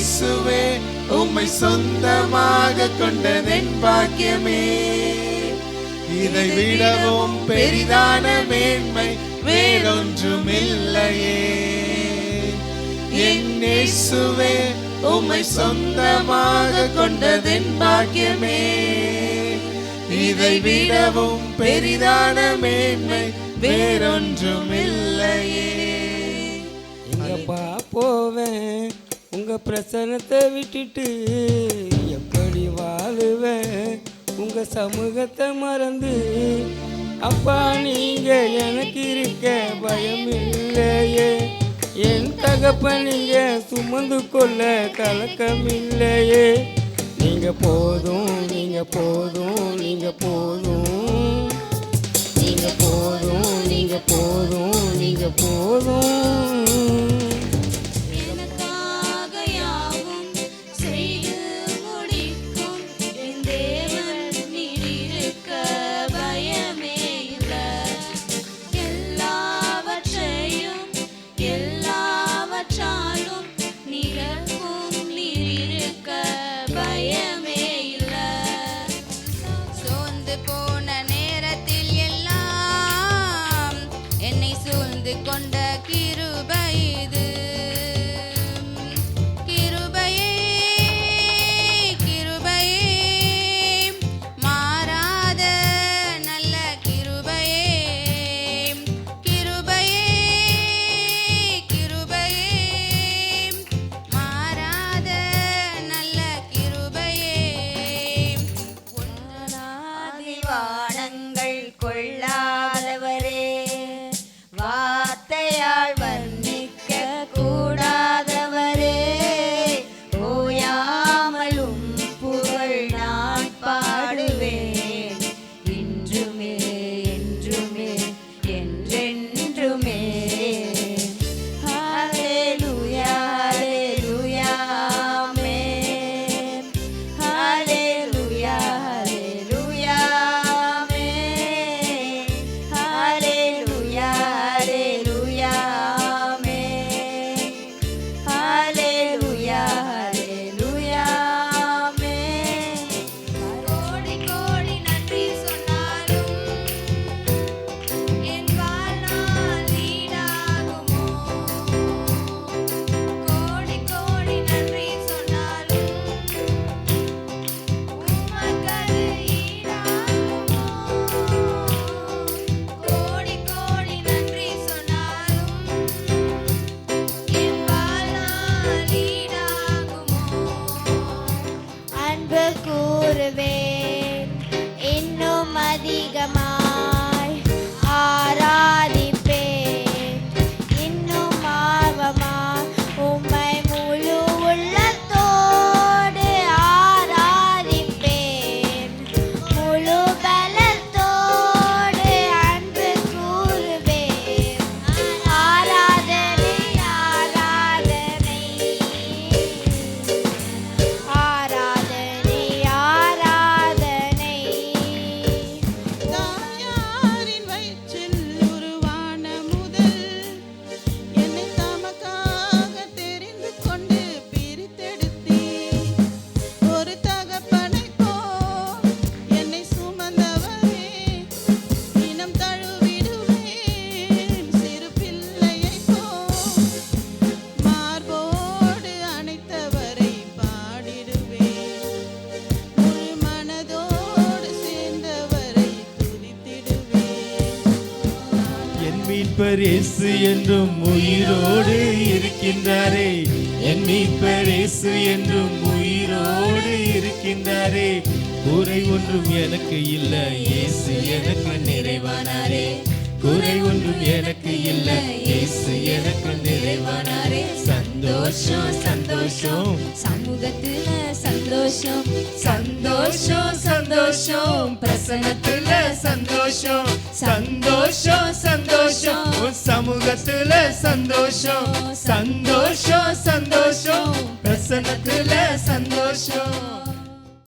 இயேசுவே உம்மை சொந்தமாக கொண்டதென் பாக்கியமே. இதை விடவும் பெரிதான மேன்மை வேறொன்றும் இல்லையே. என் இயேசுவே உம்மை சொந்தமாக கொண்டதென் பாக்கியமே. இதை விடவும் பெரிதான மேன்மை வேறொன்றும் இல்லையே. எங்கப்பா போவேன் உங்க பிரசனத்தை விட்டுட்டு, எப்படி வாழுவேன் உங்க சமூகத்தை மறந்து. அப்பா நீங்க எனக்கு இருக்க பயம் இல்லையே. என் தகப்பன் நீங்க சுமந்து கொள்ள கலக்கம் இல்லையே. நீங்க போதும் நீங்க போதும் நீங்க போதும் நீங்க போதும் நீங்க போதும் நீங்க போதும். கொண்ட கிருபை இது, கிருபையே கிருபையே மாறாத நல்ல கிருபையே, கிருபையே கிருபையே மாறாத நல்ல கிருபையே. ஒன்றாதி வானங்கள் கொள்ளாதவரே, வார்த்தையால் வர்ணிக்க கூடாதவரே, ஓயாமலும் புகழ் நான் பாடுவேன், இன்றுமே என்றுமே என்றென்றுமே. ஹல்லேலூயா ஹல்லேலூயா ஆமென். ஹல்லேலூயா ஹல்லேலூயா ஆமென். ஹல்லேலூயா ஹல்லேலூயா ஆமென். ஹல்லேலூயா ஹல்லேலூயா ஆமென். கோடி கோடி நன்றி சொன்னாலும் என் வாழ்நாள் ஈடாகுமோ. கோடி கோடி நன்றி சொன்னாலும் உமக்கது ஈடாகுமோ. கோடி கோடி நன்றி சொன்னாலும் என் வாழ்நாள் ஈடாகுமோ. அன்பு கூறுவேன் இன்னும் அதிகமாய், ஆராதிப்பேன் இன்னும் ஆர்வமாய், உம்மை முழு உள்ளத்தோடு ஆராதிப்பேன், முழு பலத்தோடு அன்பு கூறுவேன். ஆராதனை ஆராதனை ஆராதனை ஆராதனை. தாயாரின் வயிற்றில் உருவான முதல் என்னை தமக்காக தெரிந்து கொண்டு பிரித்தெடுத்தீர். ஒரு தகப்பனைப் போல் என்னை சுமந்தவரே, இனம் தழுவிடுவேன் சிறு பிள்ளையைப் போல். மார்போடு அணைத்தவரை பாடிடுவேன், முழு மனதோடு சேர்ந்தவரை துதித்திடுவேன். என் மீட்பர் இயேசு என்றும் உயிரோடு இருக்கின்றாரே. என் மீட்பர் இயேசு என்றும் உயிரோடு இருக்கின்றாரே. குறை ஒன்றும் எனக்கு இல்லை, இயேசு எனக்கு நிறைவானாரே. குறை ஒன்றும் எனக்கு இல்லை, இயேசு எனக்கு நிறைவானாரே. சந்தோஷம் சந்தோஷம் சமூகத்துல சந்தோஷம், சந்தோஷம் சந்தோஷம் பிரசன்னத்துல சந்தோஷம், சந்தோஷம் சந்தோஷம் உன் சமூகத்துல சந்தோஷம், சந்தோஷம் சந்தோஷம் பிரசன்னத்துல சந்தோஷம்.